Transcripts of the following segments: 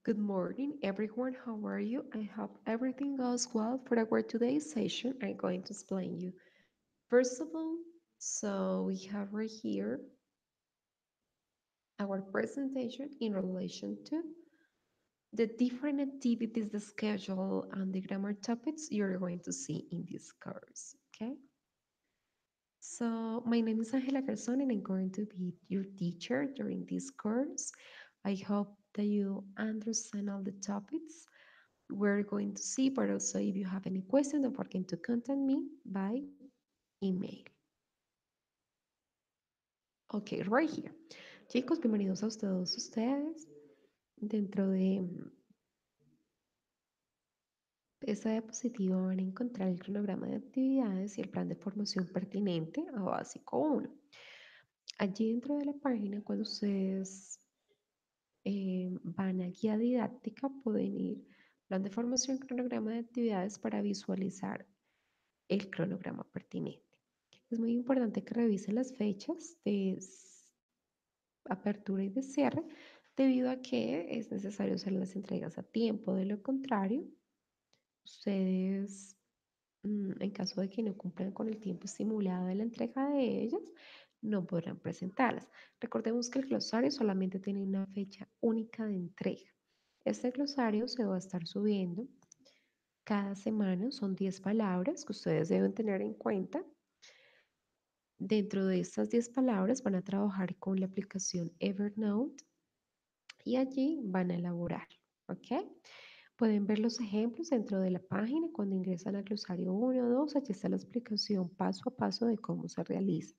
Good morning, everyone. How are you? I hope everything goes well. For our today's session, I'm going to explain you. First of all, we have right here our presentation in relation to the different activities, the schedule, and the grammar topics you're going to see in this course. Okay. My name is Angela Garzón, and I'm going to be your teacher during this course. I hope that you understand all the topics we're going to see, but also if you have any questions, don't forget to contact me by email. Ok, right here. Chicos, bienvenidos a todos ustedes. Dentro de esta diapositiva van a encontrar el cronograma de actividades y el plan de formación pertinente a básico 1. Allí dentro de la página, cuando ustedes van a guía didáctica, pueden ir plan de formación, cronograma de actividades para visualizar el cronograma pertinente. Es muy importante que revisen las fechas de apertura y de cierre, debido a que es necesario hacer las entregas a tiempo. De lo contrario, ustedes, en caso de que no cumplan con el tiempo estimulado de la entrega de ellas, no podrán presentarlas. Recordemos que el glosario solamente tiene una fecha única de entrega. Este glosario se va a estar subiendo cada semana, son 10 palabras que ustedes deben tener en cuenta. Dentro de estas 10 palabras van a trabajar con la aplicación Evernote y allí van a elaborar, ¿ok? Pueden ver los ejemplos dentro de la página cuando ingresan al glosario 1 o 2, allí está la explicación paso a paso de cómo se realiza.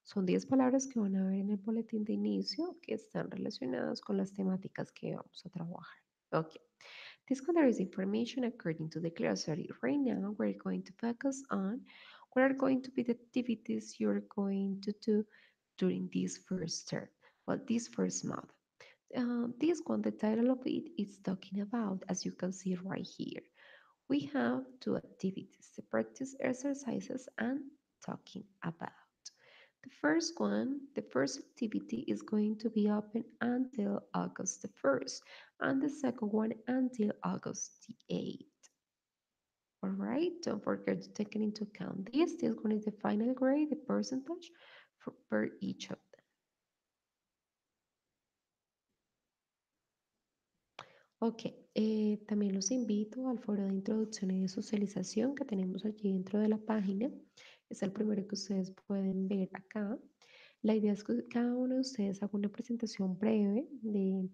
Son 10 palabras que van a ver en el boletín de inicio que están relacionadas con las temáticas que vamos a trabajar. Ok. This one there is information according to the glossary. Right now, we're going to focus on what are going to be the activities you're going to do during this first term, well, this first month. This one, the title of it is talking about, as you can see right here, we have two activities, the practice exercises and talking about. The first one, the first activity is going to be open until August the 1st, and the second one until August the 8th. All right, don't forget to take it into account. This one is the final grade, the percentage for per each of them. Ok, también los invito al foro de introducción y de socialización que tenemos allí dentro de la página. Es el primero que ustedes pueden ver acá. La idea es que cada uno de ustedes haga una presentación breve de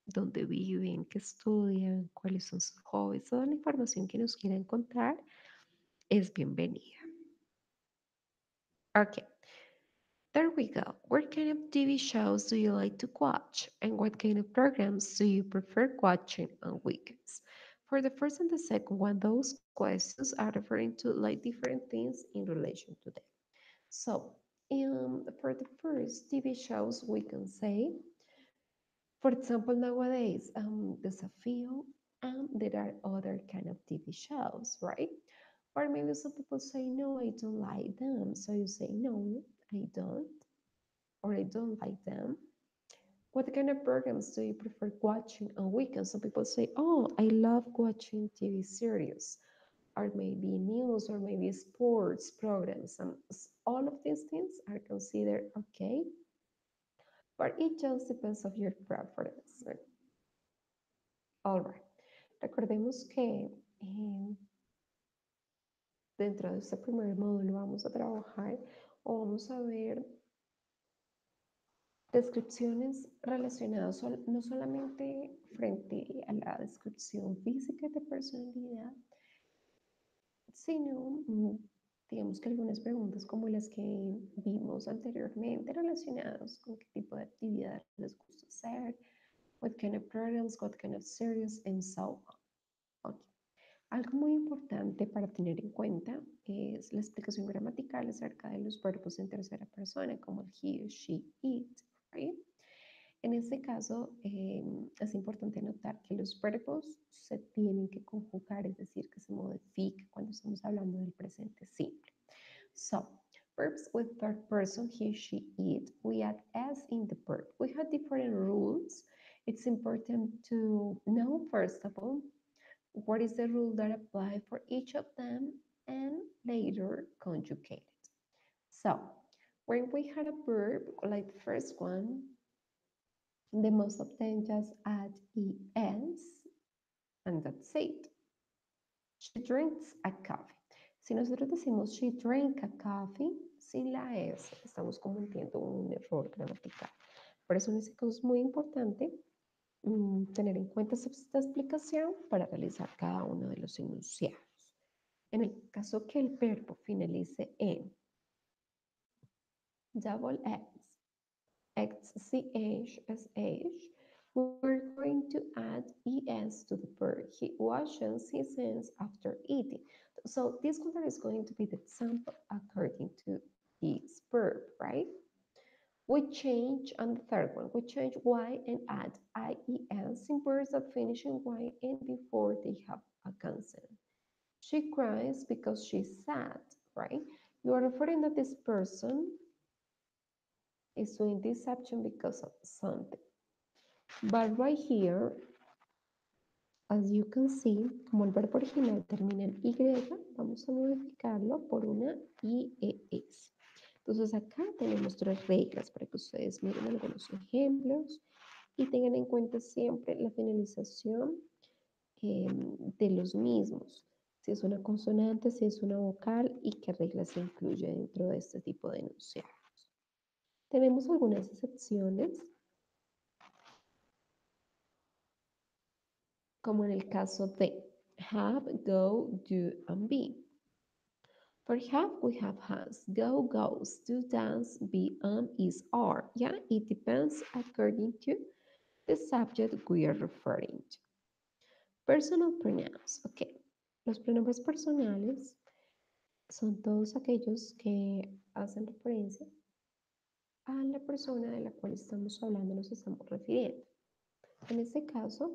dónde viven, qué estudian, cuáles son sus hobbies, toda la información que nos quiera encontrar es bienvenida. Ok, there we go. What kind of TV shows do you like to watch? And what kind of programs do you prefer watching on weekends? For the first and the second one, those questions are referring to like different things in relation to them. So, for the first TV shows, we can say, for example, nowadays, Desafío, and there are other kind of TV shows, right? Or maybe some people say, no, I don't like them. So you say, no, I don't, or I don't like them. What kind of programs do you prefer watching on weekends? Some people say, oh, I love watching TV series, or maybe news, or maybe sports programs. And all of these things are considered okay, but it just depends of your preference. All right. Recordemos que dentro de este primer módulo vamos a trabajar o vamos a ver descripciones relacionadas no solamente frente a la descripción física de personalidad, sino, digamos que algunas preguntas como las que vimos anteriormente relacionadas con qué tipo de actividad les gusta hacer, what kind of programs, what kind of series, and so on. Okay. Algo muy importante para tener en cuenta es la explicación gramatical acerca de los verbos en tercera persona, como el he, she, it, right? En este caso, es importante notar que los verbos se tienen que conjugar, es decir, que se modifica cuando estamos hablando del presente simple. So, verbs with third person, he, she, it, we add s in the verb. We have different rules. It's It's important to know, first of all, what is the rule that apply for each of them and later conjugate it. So, when we had a verb like the first one, the most often just add es and that's it. She drinks a coffee. Si nosotros decimos she drank a coffee sin la S, estamos cometiendo un error gramatical. Por eso en ese caso es muy importante tener en cuenta esta explicación para realizar cada uno de los enunciados. En el caso que el verbo finalice en double X, XCH, SH, we're going to add ES to the verb. He washes his hands after eating. So this one is going to be the example according to this verb, right? We change on the third one. We change Y and add IES in words that finish in Y and before they have a consonant. She cries because she's sad, right? You are referring that this person is doing this action because of something. But right here, as you can see, como el verbo original termina en Y, vamos a modificarlo por una IES. Entonces acá tenemos tres reglas para que ustedes miren algunos ejemplos y tengan en cuenta siempre la finalización de los mismos. Si es una consonante, si es una vocal y qué reglas se incluye dentro de este tipo de enunciados. Tenemos algunas excepciones, como en el caso de have, go, do, and be. For have, we have has, go, goes, do, dance, be, is, are. Yeah, it depends according to the subject we are referring to. Personal pronouns. Ok, los pronombres personales son todos aquellos que hacen referencia a la persona de la cual estamos hablando, nos estamos refiriendo. En este caso,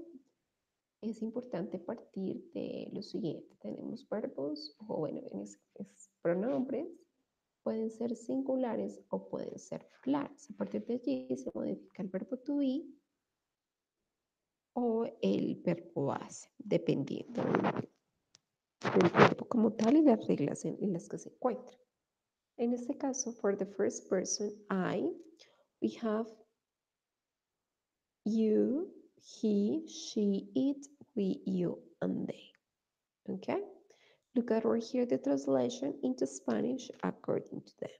es importante partir de lo siguiente. Tenemos verbos, o bueno, pronombres, pueden ser singulares o pueden ser plurales. A partir de allí se modifica el verbo to be o el verbo base, dependiendo del verbo como tal y las reglas en las que se encuentra. En este caso, for the first person, I, we have you, he, she, it, we, you, and they. Okay? Look at right here the translation into Spanish according to them.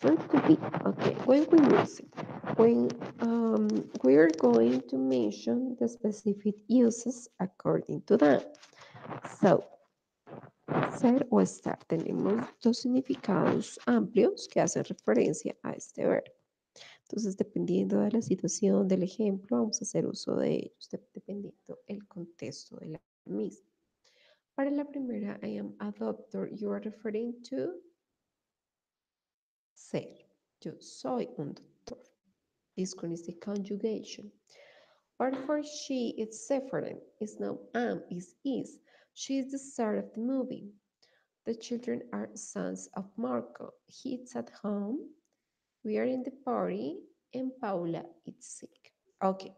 Verb to be. Okay, when we use it, when we are going to mention the specific uses according to them. So, ser o estar. Tenemos dos significados amplios que hacen referencia a este verbo. Entonces, dependiendo de la situación del ejemplo, vamos a hacer uso de ellos, dependiendo el contexto de la misma. Para la primera, I am a doctor, you are referring to ser. Yo soy un doctor. This one is the conjugation. But for she, it's different. It's not am, it's is. She is the star of the movie. The children are sons of Marco. He's at home. We are in the party. And Paula is sick. Okay.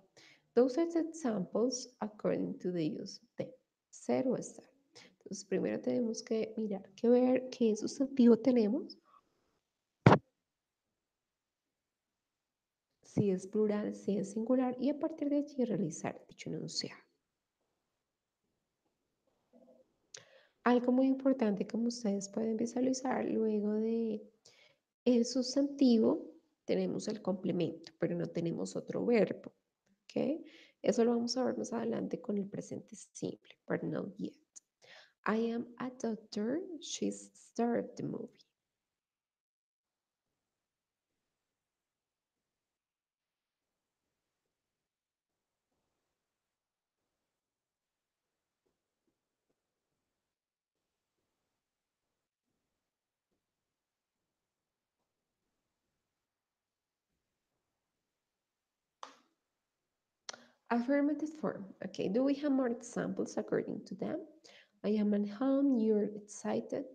Those are the examples according to the use of them. Ser o estar. Entonces, primero tenemos que mirar, que ver qué sustantivo tenemos. Si es plural, si es singular, y a partir de allí realizar dicho enunciado. Algo muy importante, como ustedes pueden visualizar, luego de el sustantivo tenemos el complemento, pero no tenemos otro verbo. ¿Ok? Eso lo vamos a ver más adelante con el presente simple, but not yet. I am a doctor. She's star of the movie. Affirmative form. Okay, do we have more examples according to them? I am at home, you're excited.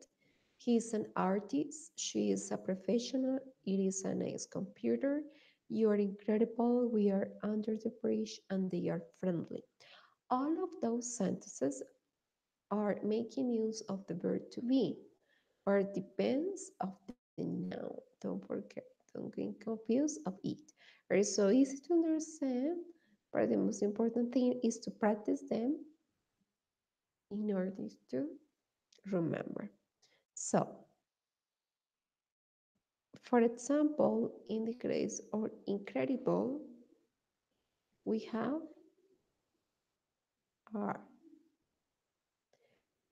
He is an artist, she is a professional, it is a nice computer, You are incredible, we are under the bridge, and they are friendly. All of those sentences are making use of the verb to be, or depends of the noun. Don't forget, don't get confused of it. It is so easy to understand, but the most important thing is to practice them in order to remember. So, for example, in the case of incredible, we have are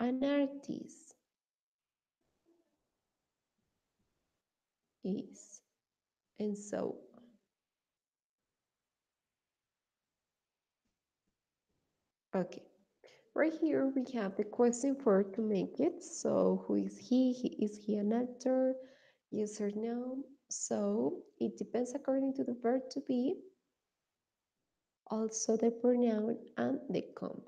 an artist is, and so okay. Right here we have the question for to make it. So who is he? Is he an actor? Yes or no? So it depends according to the verb to be, also the pronoun and the complement.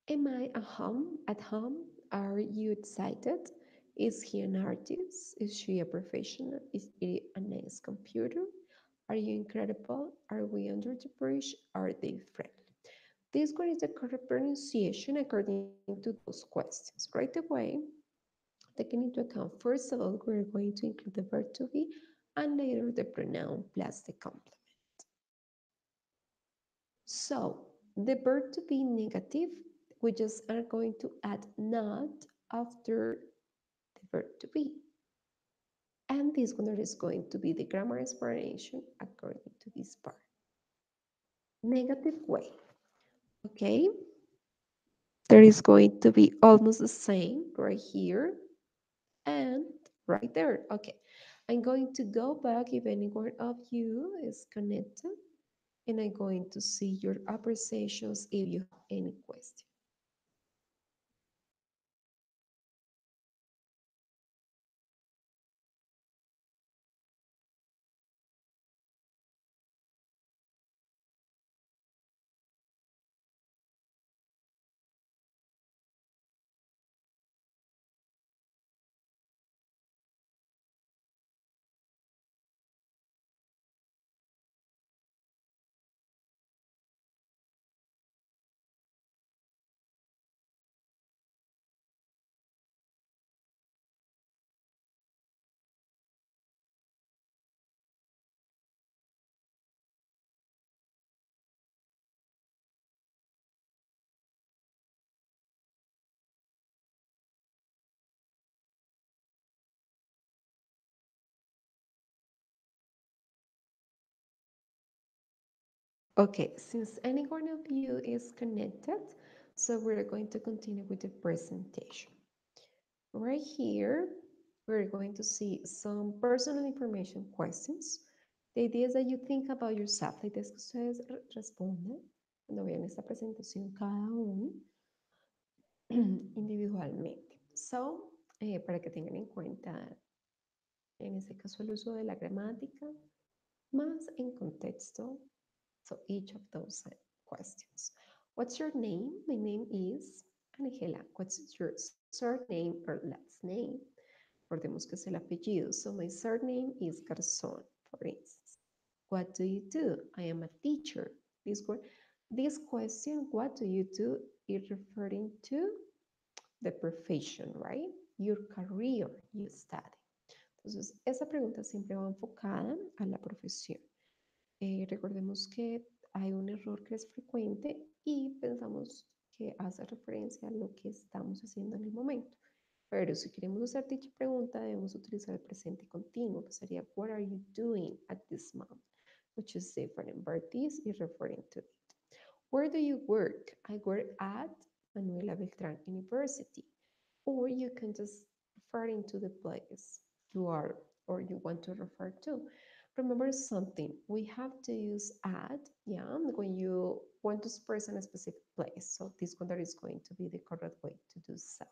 Am I at home? At home? Are you excited? Is he an artist? Is she a professional? Is it a nice computer? Are you incredible? Are we under the bridge? Are they friendly? This one is the correct pronunciation according to those questions. Right away, taking into account, first of all, we're going to include the verb to be and later the pronoun plus the complement. So the verb to be negative, we just are going to add not after the verb to be. And this one is going to be the grammar explanation according to this part. Negative way, okay? There is going to be almost the same right here and right there. Okay, I'm going to go back if any one of you is connected and I'm going to see your appreciations if you have any question. Okay, since any one of you is connected, so we're going to continue with the presentation. Right here, we're going to see some personal information questions. The idea is that you think about yourself. La idea es que ustedes respondan cuando vean esta presentación cada uno individualmente. So, para que tengan en cuenta, en este caso, el uso de la gramática, más en contexto. So, each of those questions. What's your name? My name is Angela. What's your surname or last name? Recordemos que es el apellido. So my surname is Garzón, for instance. What do you do? I am a teacher. This question, what do you do, is referring to the profession, right? Your career, you study. Entonces, esa pregunta siempre va enfocada a la profesión. Recordemos que hay un error que es frecuente y pensamos que hace referencia a lo que estamos haciendo en el momento. Pero si queremos hacer dicha pregunta, debemos utilizar el presente continuo, que sería what are you doing at this moment, which is different. Verb is referring to it. Where do you work? I work at Manuela Beltrán University. Or you can just refer into the place you are or you want to refer to. Remember something, we have to use at, yeah, when you want to express in a specific place. So this one that is going to be the correct way to do so.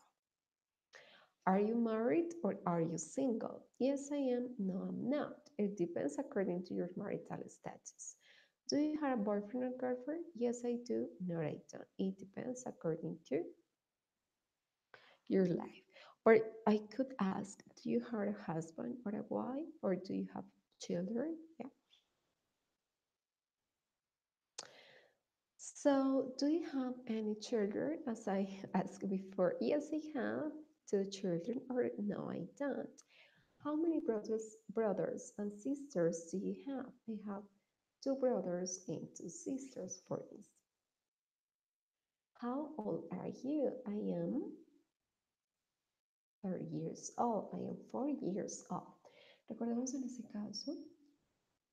Are you married or are you single? Yes, I am. No, I'm not. It depends according to your marital status. Do you have a boyfriend or girlfriend? Yes, I do. No, I don't. It depends according to your life. Or I could ask, do you have a husband or a wife? Or do you have children? Yeah. So, do you have any children? As I asked before, yes, I have two children, or no, I don't. How many brothers and sisters do you have? I have two brothers and two sisters, for instance. How old are you? I am 30 years old. I am 4 years old. Recordemos en este caso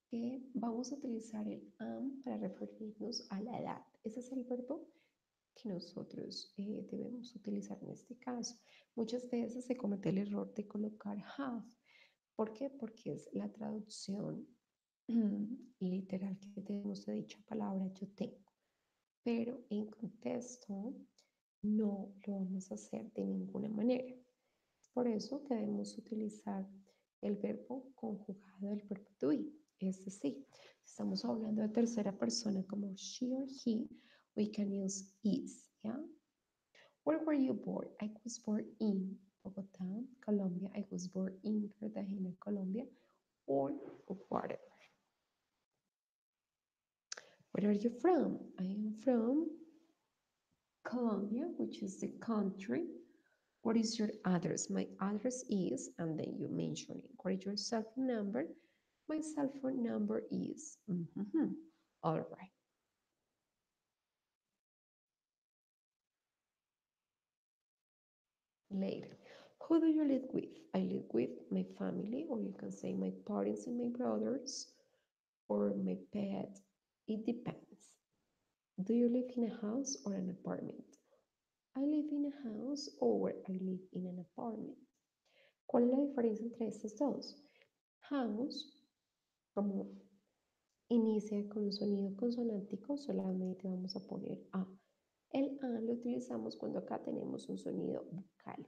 que vamos a utilizar el am para referirnos a la edad. Ese es el verbo que nosotros debemos utilizar en este caso. Muchas veces se comete el error de colocar have. ¿Por qué? Porque es la traducción literal que tenemos de dicha palabra yo tengo. Pero en contexto no lo vamos a hacer de ninguna manera. Por eso que debemos utilizar el verbo conjugado del verbo to be. Es decir, si estamos hablando de tercera persona como she or he, we can use is. ¿Ya? Where were you born? I was born in Bogotá, Colombia. I was born in Cartagena, Colombia. Or whatever. Where are you from? I am from Colombia, which is the country. What is your address? My address is, and then you mention it. What is your cell phone number? My cell phone number is. All right. Later. Who do you live with? I live with my family, or you can say my parents and my brothers, or my pet. It depends. Do you live in a house or an apartment? I live in a house or I live in an apartment. ¿Cuál es la diferencia entre estas dos? House, como inicia con un sonido consonántico, solamente vamos a poner A. El A lo utilizamos cuando acá tenemos un sonido vocal.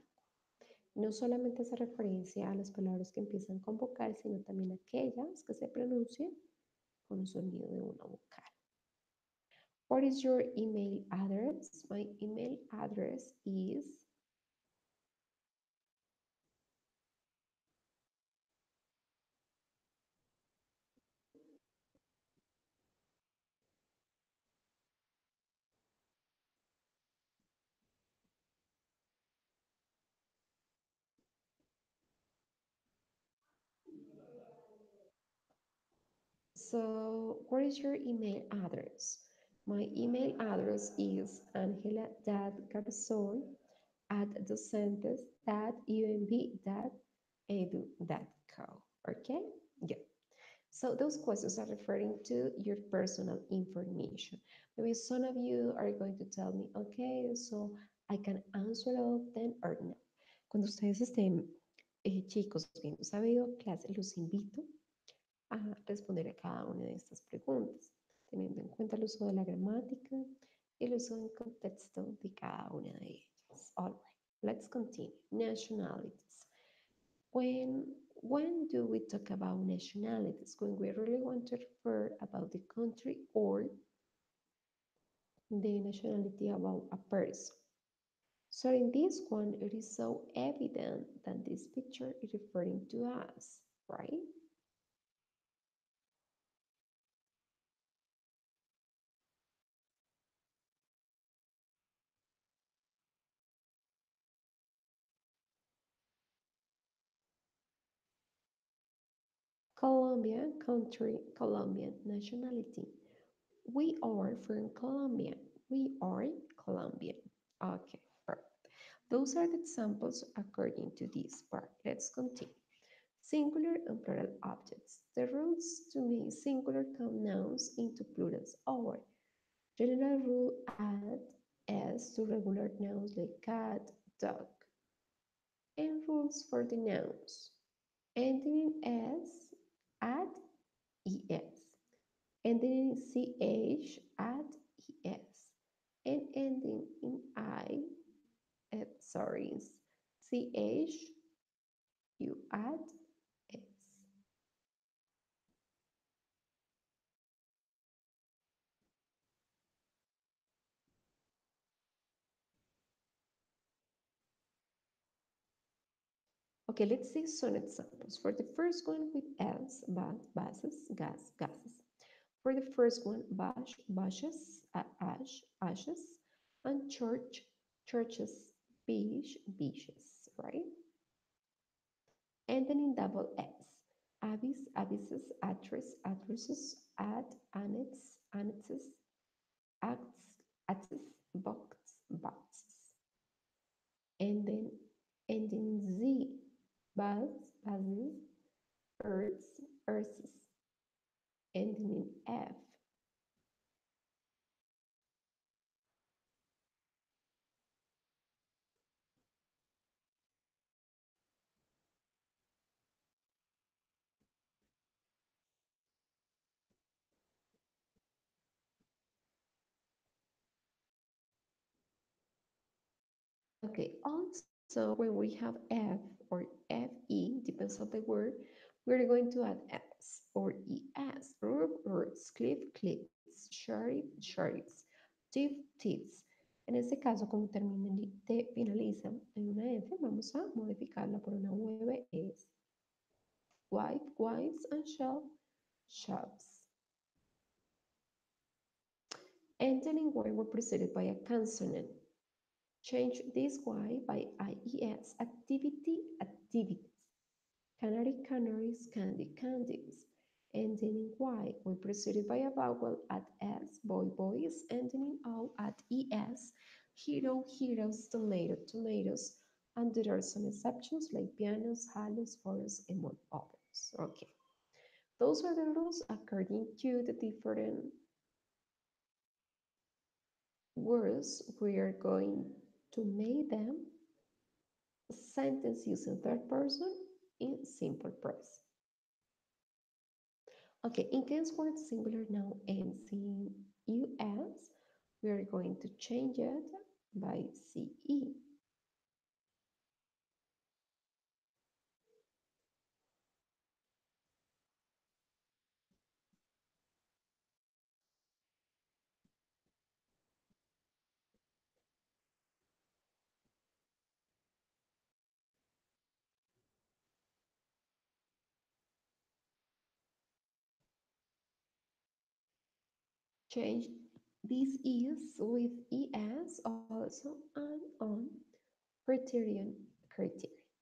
No solamente hace referencia a las palabras que empiezan con vocal, sino también aquellas que se pronuncian con un sonido de una vocal. What is your email address? My email address is. So, what is your email address? My email address is angela.garzon at docentes.umb.edu.co. Okay? Yeah. So those questions are referring to your personal information. Maybe some of you are going to tell me, okay, so I can answer all of them or no. Cuando ustedes estén, chicos, viendo esa video clase, los invito a responder a cada una de estas preguntas, teniendo en cuenta el uso de la gramática y el uso en contexto de cada una de ellas. All right, let's continue. Nationalities. When do we talk about nationalities? When we really want to refer about the country or the nationality about a person. So in this one, it is so evident that this picture is referring to us, right? Colombia, country, Colombian nationality. We are from Colombia. We are Colombian. Okay, perfect. Those are the examples according to this part. Let's continue. Singular and plural objects. The rules to make singular count nouns into plurals are general rule add s to regular nouns like cat, dog, and rules for the nouns ending in s add es. Ending in ch, add es. And ending in sorry, ch, you add s. Okay, let's see some examples. For the first one with s, bases, gases. For the first one, bushes, ashes, and churches, beaches, right? Ending in double S. Abysses, addresses, annexes, acts, boxes. Ending Z. Buzzes, earths. Ending in F. Okay, also when we have F or FE, depends on the word, we're going to add S or ES. Roots, cliffs, sheriffs, tips. En este caso, como termina en T, finaliza en una F, vamos a modificarla por una VS. Wives and shops. Ending in Y were preceded by a consonant. Change this Y by IES. Activities. Canary, canaries, candies. Ending in Y when preceded by a vowel at S. Boys. Ending in O at ES. Heroes, tomatoes. And there are some exceptions like pianos, halos, forests, among others. Okay. Those are the rules according to the different words. We are going to make them sentence using third person in simple present. Okay, in case word singular now ends in US, we are going to change it by CE. Change this is with ES also and on criterion.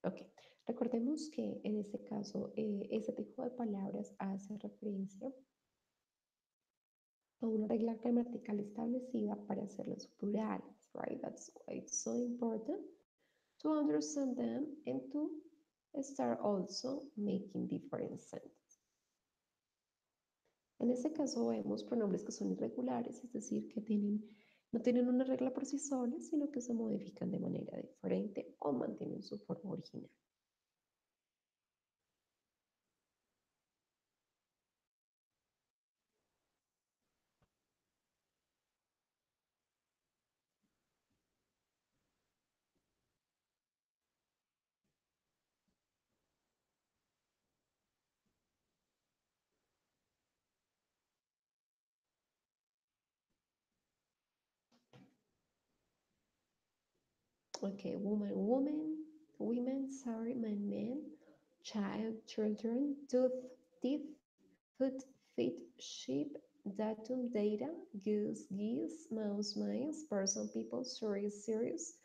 Ok, recordemos que en este caso ese tipo de palabras hace referencia a una regla gramatical establecida para hacerlos plurales, right? That's why it's so important to understand them and to start also making different sentences. En este caso vemos pronombres que son irregulares, es decir, que no tienen una regla por sí solas, sino que se modifican de manera diferente o mantienen su forma original. Okay, women, sorry, man, child, children, teeth, foot, feet, sheep, datum, data, goose, geese, mouse, mice, person, people, serious,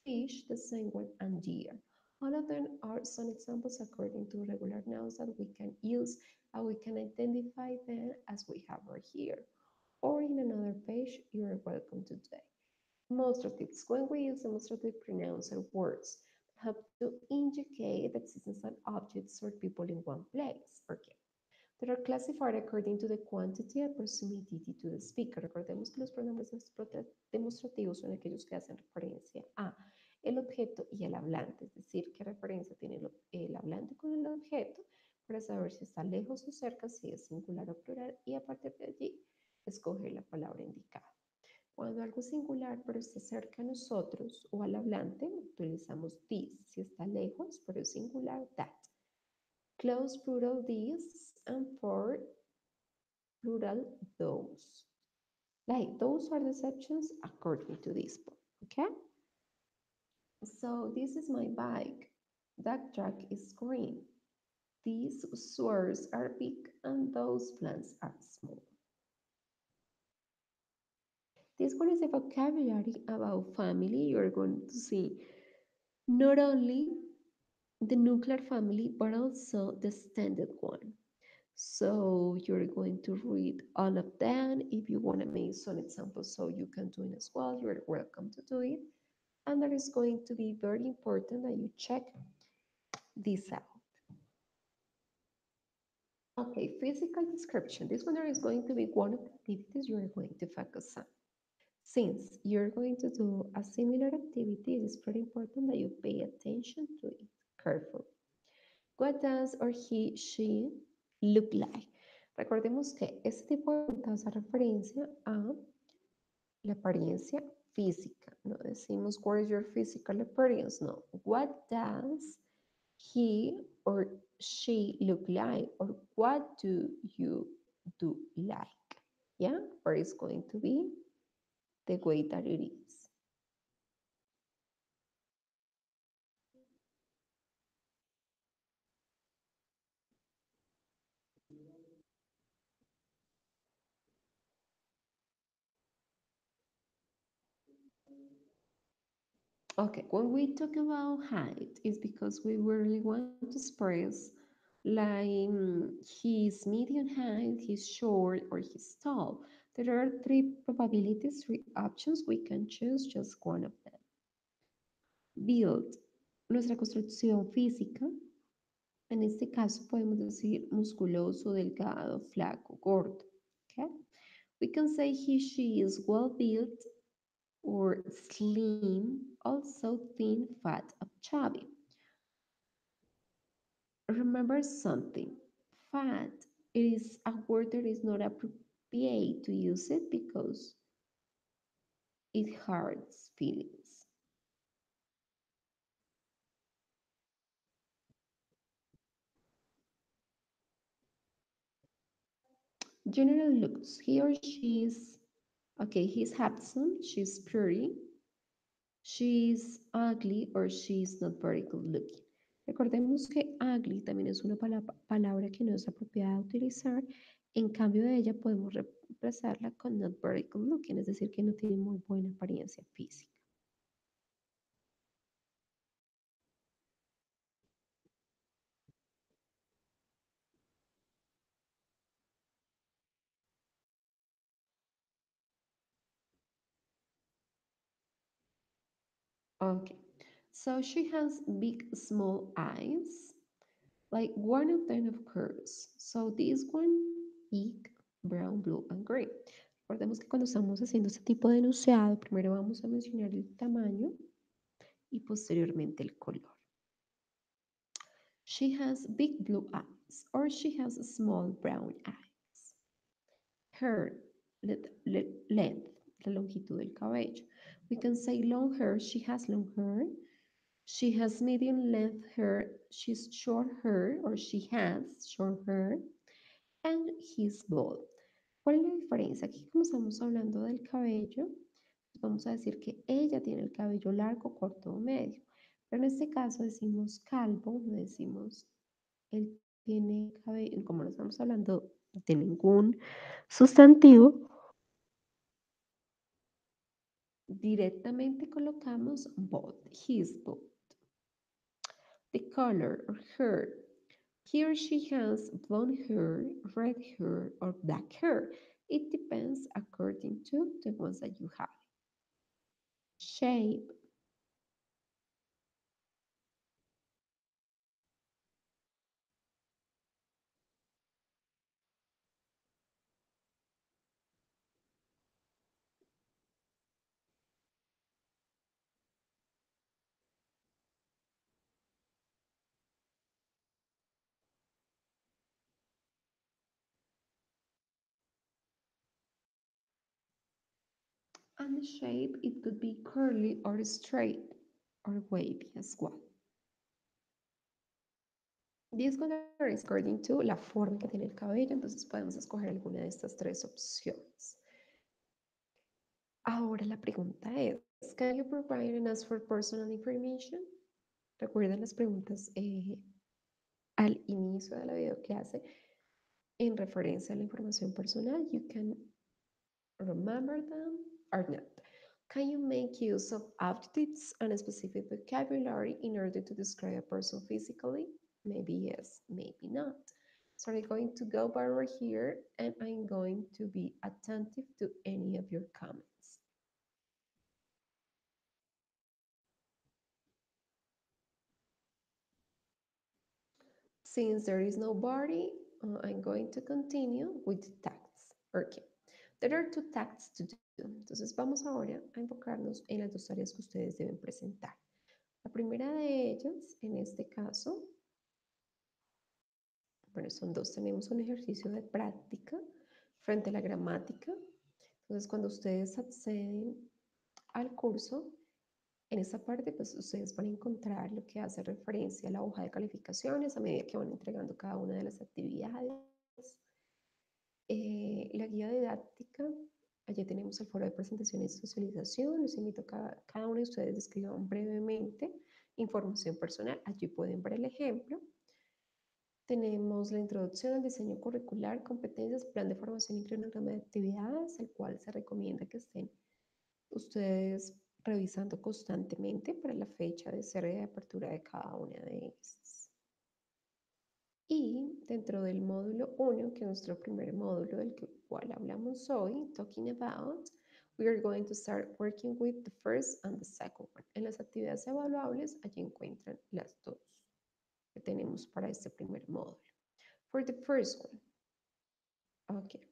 fish, the same one, and deer. All of them are some examples according to regular nouns that we can use and we can identify them as we have right here. Or in another page, you are welcome to do. Demonstratives. When we use demonstrative pronouns or words have to indicate the existence of objects or people in one place. Okay. They are classified according to the quantity and proximity to the speaker. Recordemos que los pronombres demostrativos son aquellos que hacen referencia a el objeto y el hablante, es decir, qué referencia tiene el hablante con el objeto, para saber si está lejos o cerca, si es singular o plural, y a partir de allí escoger la palabra indicada. Cuando algo es singular pero está cerca a nosotros o al hablante, utilizamos this. Si está lejos pero es singular, that. Close plural these and for plural those. Like those are the exceptions according to this book. Okay? So this is my bike. That truck is green. These swords are big and those plants are small. This one is a vocabulary about family. You're going to see not only the nuclear family, but also the extended one. So you're going to read all of them. If you want to make some examples so you can do it as well, you're welcome to do it. And that is going to be very important that you check this out. Okay, physical description. This one is going to be one of the activities you are going to focus on. Since you're going to do a similar activity, it is very important that you pay attention to it carefully. What does or he, she look like? Recordemos que este tipo de preguntas hace referencia a la apariencia física. No decimos, what is your physical appearance? No. What does he or she look like? Or what do you do like? Yeah, or it's going to be the way that it is. Okay, when we talk about height, it's because we really want to express like he's medium height, he's short, or he's tall. There are three probabilities, three options. We can choose just one of them. Build, nuestra construcción física. En este caso podemos decir musculoso, delgado, flaco, gordo. Okay? We can say he, she is well built or slim, also thin, fat, or chubby. Remember something, fat is a word that is not appropriate to use it because it hurts feelings. General looks, he or she is, okay, he's handsome, she's pretty, she's ugly or she's not very good looking. Recordemos que ugly también es una palabra que no es apropiada utilizar. En cambio de ella podemos reemplazarla con not very good looking, es decir, que no tiene muy buena apariencia física. Okay, so she has big, small eyes, like one of them of course. So this one, big, brown, blue, and green. Recordemos que cuando estamos haciendo este tipo de enunciado, primero vamos a mencionar el tamaño y posteriormente el color. She has big blue eyes, or she has small brown eyes. Hair, length, la longitud del cabello. We can say long hair, she has long hair. She has medium length hair, she's short hair, or she has short hair. And he's bald. ¿Cuál es la diferencia? Aquí como estamos hablando del cabello, vamos a decir que ella tiene el cabello largo, corto o medio. Pero en este caso decimos calvo, no decimos él tiene cabello, como no estamos hablando de ningún sustantivo, directamente colocamos bald, he's bald. The color or hair. He or she has blonde hair, red hair, or black hair. It depends according to the ones that you have. Shape. And the shape, it could be curly or straight or wavy as well. This color is according to la forma que tiene el cabello, entonces podemos escoger alguna de estas tres opciones. Ahora la pregunta es, can you provide and ask for personal information? Recuerden las preguntas al inicio de la videoclase en referencia a la información personal. You can remember them or not. Can you make use of adjectives and a specific vocabulary in order to describe a person physically? Maybe yes, maybe not. So I'm going to go over here and I'm going to be attentive to any of your comments. Since there is no body, I'm going to continue with the tasks. Okay. There are two tasks to do. Entonces vamos ahora a enfocarnos en las dos tareas que ustedes deben presentar. La primera de ellas, en este caso, bueno, son dos. Tenemos un ejercicio de práctica frente a la gramática. Entonces, cuando ustedes acceden al curso, en esta parte, pues ustedes van a encontrar lo que hace referencia a la hoja de calificaciones a medida que van entregando cada una de las actividades. La guía didáctica, allí tenemos el foro de presentaciones y socialización. Los invito a cada uno de ustedes describan brevemente información personal. Allí pueden ver el ejemplo. Tenemos la introducción al diseño curricular, competencias, plan de formación y cronograma de actividades, el cual se recomienda que estén ustedes revisando constantemente para la fecha de cierre de apertura de cada una de estas. Y dentro del módulo 1, que es nuestro primer módulo del cual hablamos hoy, talking about, we are going to start working with the first and the second one. En las actividades evaluables, allí encuentran las dos que tenemos para este primer módulo. For the first one, okay.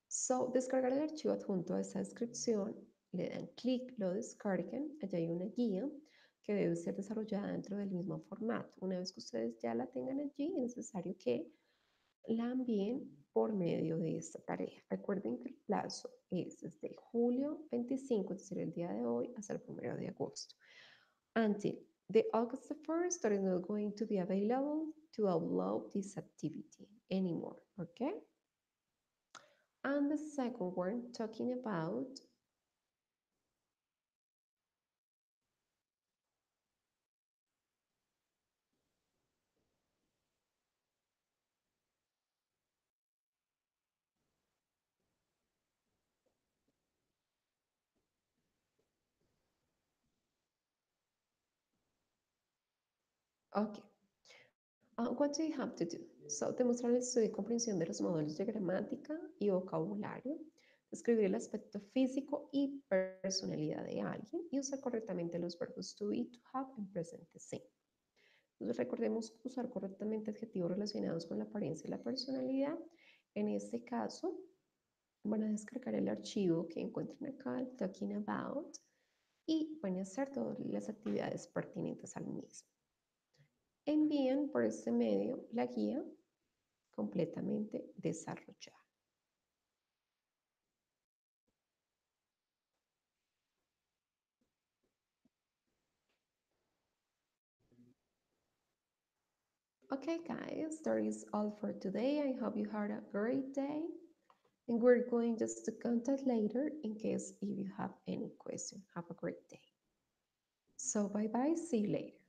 So, descargar el archivo adjunto a esta descripción, le dan clic, lo descargan, allá hay una guía que debe ser desarrollada dentro del mismo formato. Una vez que ustedes ya la tengan allí, es necesario que la envíen por medio de esta tarea. Recuerden que el plazo es desde julio 25, es decir, el día de hoy, hasta el 1 de agosto. Until the August 1st, that is not going to be available to upload this activity anymore, okay? And the second one, talking about okay. What do you have to do? So, demostrar el estudio y comprensión de los módulos de gramática y vocabulario, describir el aspecto físico y personalidad de alguien y usar correctamente los verbos to be, to have en presente simple. Entonces, recordemos usar correctamente adjetivos relacionados con la apariencia y la personalidad. En este caso, van a descargar el archivo que encuentran acá, el talking about, y van a hacer todas las actividades pertinentes al mismo. Envían por este medio la guía completamente desarrollada. Okay, guys, that is all for today. I hope you had a great day. And we're going just to contact later in case if you have any question. Have a great day. So bye bye. See you later.